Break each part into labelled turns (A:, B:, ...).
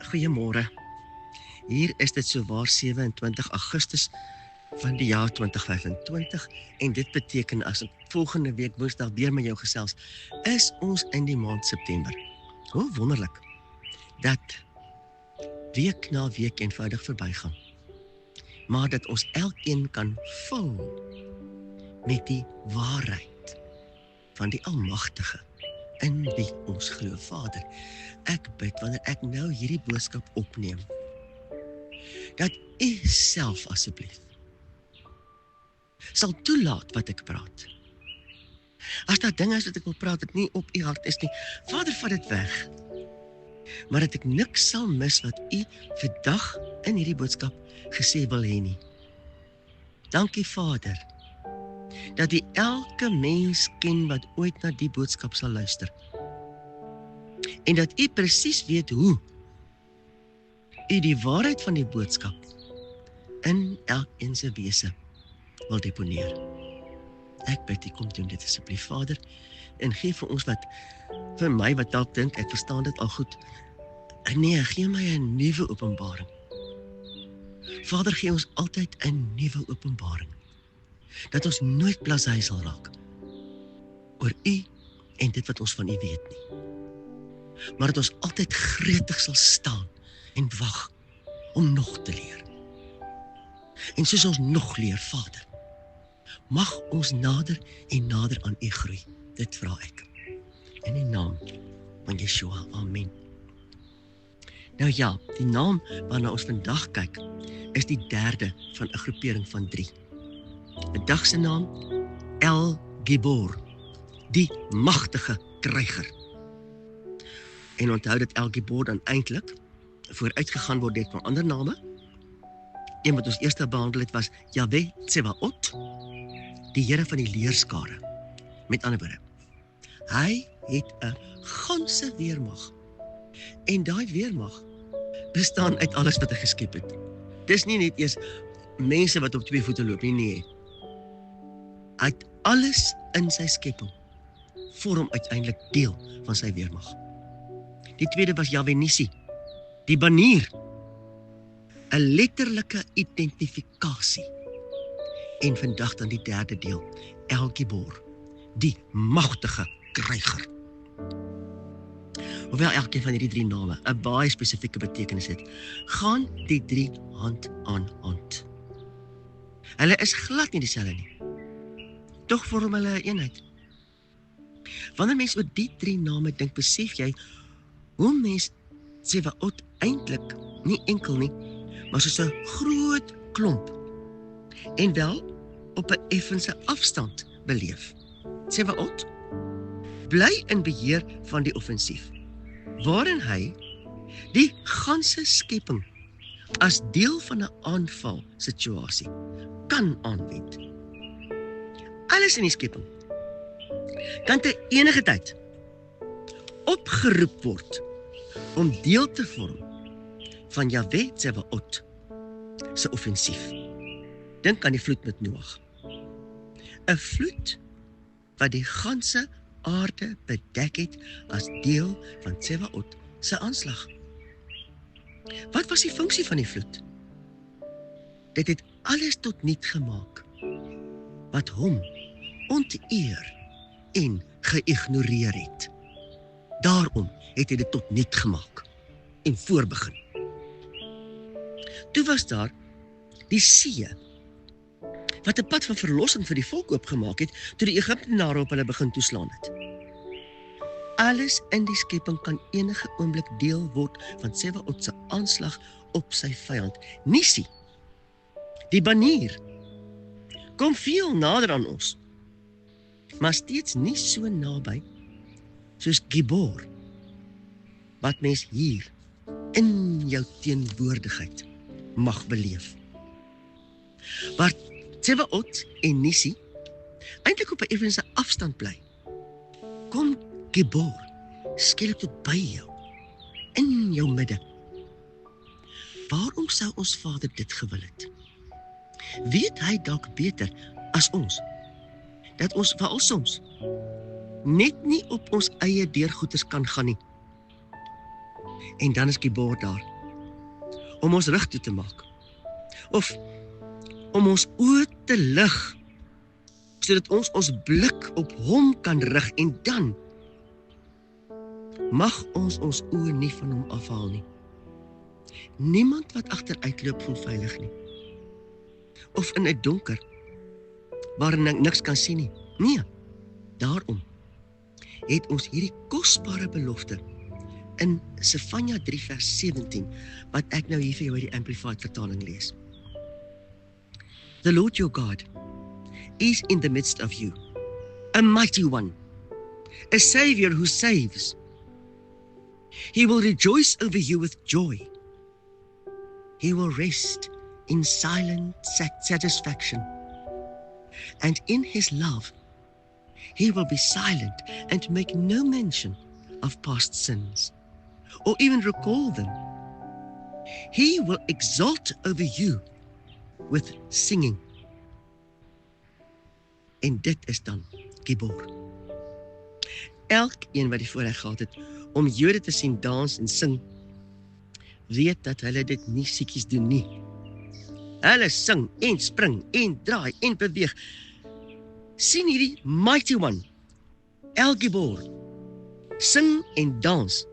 A: Goeiemôre. Hier is dit sowaar 27 Augustus van die jaar 2025 en dit beteken as ek volgende week Woensdag weer met jou gesels, is ons in die maand September. Hoe wonderlik dat week na week eenvoudig verbygaan. Maar dat ons elkeen kan vul met die waarheid van die Almagtige in wie ons glo. Vader, ek bid wanneer ek nou hierdie boodskap opneem, dat U self asseblief sal toelaat wat ek praat. As daar dinge is wat ek wil praat, wat nie op U hart is nie, Vader, vat dit weg. Maar dat ek niks sal mis wat U vandag in hierdie boodskap gesê wil hê nie. Dankie, Vader, dat U elke mens ken wat ooit na die boodskap sal luister. En dat U presies weet hoe U die waarheid van die boodskap in elkeen se wese wil deponeer. Ek bid U kom doen dit asseblief, Vader, en gee vir ons wat, vir my wat dalk dink, ek verstaan dit al goed. Nee, gee my 'n nuwe openbaring. Vader, gee ons altyd 'n nuwe openbaring, dat ons nooit blasé sal raak oor U en dit wat ons van U weet nie. Maar dat ons altyd gretig sal staan en wag om nog te leer. En soos ons nog leer, Vader, mag ons nader en nader aan U groei. Dit vra ek. In die naam van Yeshua. Amen. Nou ja, die naam waarna ons vandag kyk, is die derde van 'n groepering van 3. Vandag se naam, El Gibor, die magtige kryger. En onthou dat El Gibor dan eintlik vooruitgegaan word deur ander name. Een wat ons eerste behandel het was Yahweh Tsevaot, die Here van die leerskare. Met ander woorde, hy het 'n ganse weermag. En daai weermag bestaan uit alles wat hy geskep het. Dis nie net eers mense wat op 2 voete loop nie, nee. Uit alles in sy skepping vorm uiteindelik deel van sy weermag. Die tweede was Yahweh Nissi, die banier, 'n letterlike identifikasie. En vandag dan die derde deel, El Gibor, die magtige kryger. Hoewel elkeen van hierdie 3 name 'n baie spesifieke betekenis het, gaan die 3 hand aan hand. Hulle is glad nie dieselfde nie. Tog vorm hulle 'n eenheid. Wanneer mens oor die 3 name dink, besef jy hoe mens Tsevaot eintlik nie enkel nie, maar soos 'n groot klomp en wel op 'n effense afstand beleef. Tsevaot bly in beheer van die offensief, waarin hy die ganse skepping as deel van 'n aanval situasie kan aanwend. Alles in die skepping kan te enige tyd opgeroep word om deel te vorm van Yahweh Tsevaot se offensief. Dink aan die vloed met Noag. 'n Vloed wat die ganse aarde bedek het as deel van Tsevaot se aanslag. Wat was die funksie van die vloed? Dit het alles tot niet gemaak wat hom onteer en geïgnoreer het. Daarom het hy dit tot niet gemaak en voorbegin. Toe was daar die see, wat 'n pad van verlossing vir die volk oopgemaak het, toe die Egiptenare op hulle begin toeslaan het. Alles in die skepping kan enige oomblik deel word van Tsevaot se aanslag op sy vyand. Nissi, die banier, kom veel nader aan ons, maar steeds nie so naby soos Gibor, wat mens hier in jou teenwoordigheid mag beleef. Waar Tsevaot en Nissi eintlik op 'n effense afstand bly, kom Gibor skielik tot by jou, in jou midde. Waarom sou ons Vader dit gewil het? Weet hy dalk beter as ons, dat ons veral soms net nie op ons eie deurgoeders kan gaan nie. En dan is Gibor daar, om ons rug toe te maak, of om ons oë te lig, sodat ons ons blik op hom kan rig, en dan mag ons ons oë nie van hom afhaal nie. Niemand wat agteruitloop voel veilig nie, of in 'n donker, waarin ek niks kan sien nie. Nee, daarom het ons hierdie kosbare belofte in Sefanja 3 vers 17, wat ek nou hier vir jou uit die Amplified vertaling lees. The Lord your God is in the midst of you, a mighty one, a Savior who saves. He will rejoice over you with joy. He will rest in silent satisfaction. And in his love, he will be silent and make no mention of past sins, or even recall them. He will exult over you with singing. En dit is dan Gibor. Elkeen wat die voorreg gehad het om Jode te sien dans en sing, weet dat hulle dit nie siekies doen nie. Hulle sing en spring en draai en beweeg. Sien hierdie mighty one, El Gibor, sing en dans,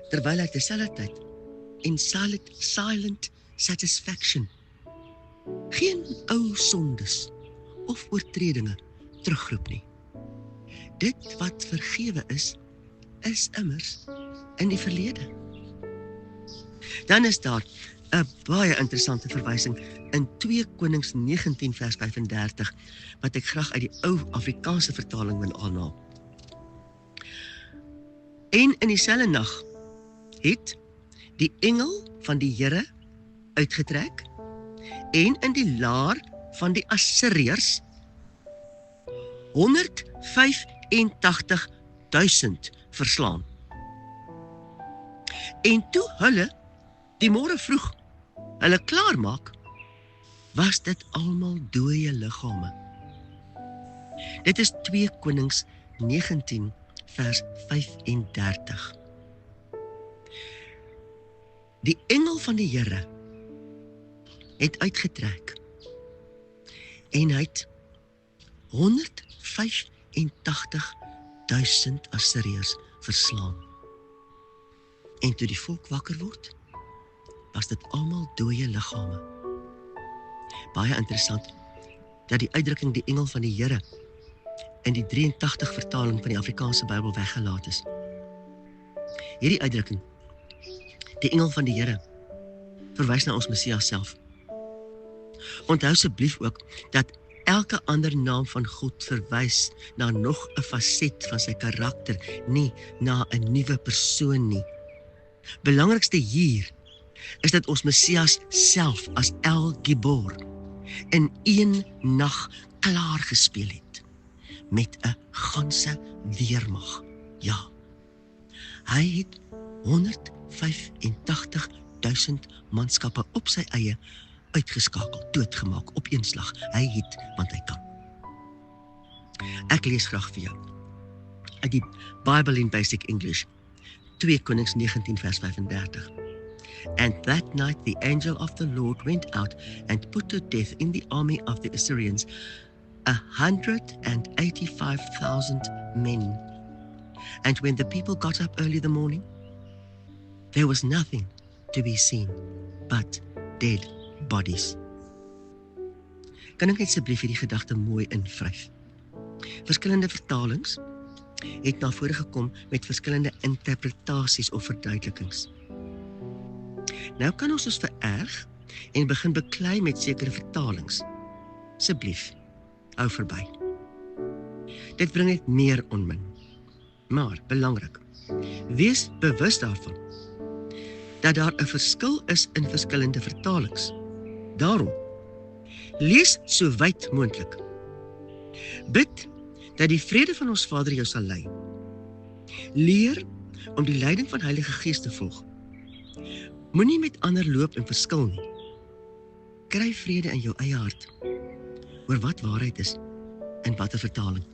A: terwyl hy terselfdertyd in silent satisfaction geen ou sondes of oortredinge terugroep nie. Dit wat vergewe is immers in die verlede. Dan is daar 'n baie interessante verwysing in 2 Konings 19 vers 35, wat ek graag uit die ou Afrikaanse vertaling wil aanhaal. En in dieselfde nag het die engel van die Here uitgetrek en in die laar van die Assiriërs 185.000 verslaan. En toe hulle die môre vroeg hulle klaarmaak, was dit almal dooie liggame. Dit is 2 Konings 19 vers 35. Die engel van die Here het uitgetrek en hy het 185.000 Assiriërs verslaan. En toe die volk wakker word, was dit almal dooie liggame. Baie interessant dat die uitdrukking die engel van die Here in die 83 vertaling van die Afrikaanse Bybel weggelaat is. Hierdie uitdrukking, die engel van die Here, verwys na ons Messias self. Onthou asseblief ook dat elke ander naam van God verwys na nog 'n faset van sy karakter, nie na 'n nuwe persoon nie. Belangrikste hier is dat ons Messias self as El Gibor in een nag klaar gespeel het met 'n ganse weermag. Ja, hy het 185.000 manskappe op sy eie uitgeskakel, doodgemaak op een slag. Hy het, want hy kan. Ek lees graag vir jou uit die Bible in Basic English, 2 Konings 19 vers 35. And that night the angel of the Lord went out and put to death in the army of the Assyrians 185,000 men. And when the people got up early the morning, there was nothing to be seen but dead bodies. Kan ek asseblief hierdie gedagte mooi invryf? Verskillende vertalings het na vore gekom met verskillende interpretasies of verduidelikings. Nou kan ons vererg en begin beklei met sekere vertalings. Asseblief, hou verby. Dit bring net meer onmin. Maar, belangrik, wees bewus daarvan, dat daar 'n verskil is in verskillende vertalings. Daarom, lees so wyd moontlik. Bid dat die vrede van ons Vader jou sal lei. Leer om die leiding van Heilige Gees te volg. Moenie met ander loop en verskil nie. Kry vrede in jou eie hart oor wat waarheid is en wat 'n vertaling.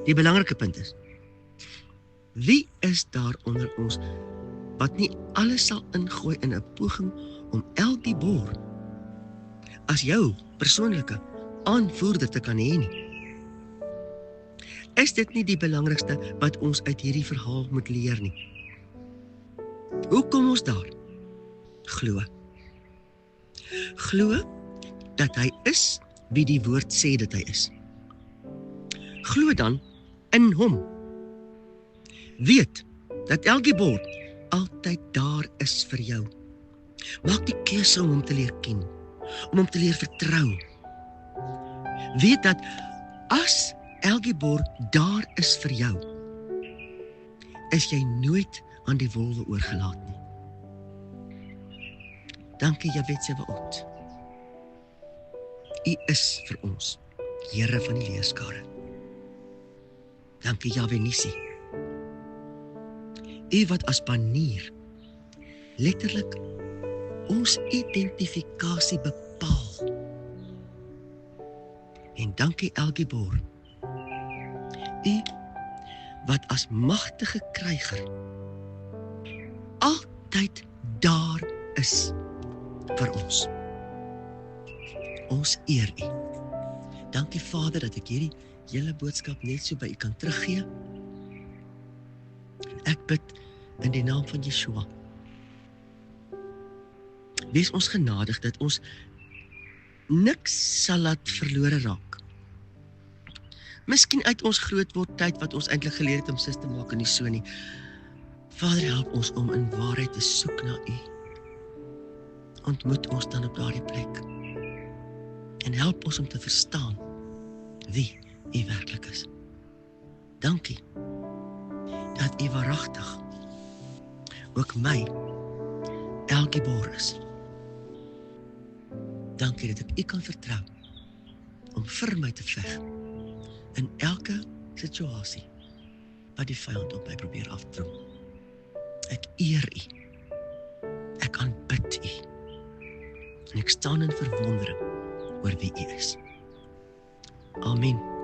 A: Die belangrike punt is, wie is daar onder ons wat nie alles sal ingooi in 'n poging om El Gibor as jou persoonlike aanvoerder te kan hê nie. Is dit nie die belangrikste wat ons uit hierdie verhaal moet leer nie? Hoe kom ons daar? Glo. Glo dat hy is wie die woord sê dat hy is. Glo dan in hom. Weet dat El Gibor altyd daar is vir jou. Maak die keuse om hom te leer ken, om hom te leer vertrou. Weet dat as El Gibor daar is vir jou, is jy nooit aan die wolwe oorgelaat nie. Dankie Jahwe Tsebaot. U is vir ons Here van die leerskare. Dankie Jahwe Nissi. U wat as banier letterlik ons identifikasie bepaal. En dankie El Gibor. U wat as magtige kryger altyd daar is vir ons. Ons eer U. Dankie Vader dat ek hierdie hele boodskap net so by U kan teruggee. Ek bid in die naam van Yeshua. Wees ons genadig dat ons niks sal laat verlore raak. Miskien uit ons grootwordtyd wat ons eintlik geleer het om sis te maak en nie so nie. Vader, help ons om in waarheid te soek na U. Ontmoet ons dan op daardie plek. En help ons om te verstaan wie U werklik is. Dankie dat U waaragtig ook my El Gibor is. Dankie dat ek U kan vertrou om vir my te veg in elke situasie wat die vyand op my probeer afdring. Ek eer U. Ek aanbid U. En ek staan in verwondering oor wie U is. Amen.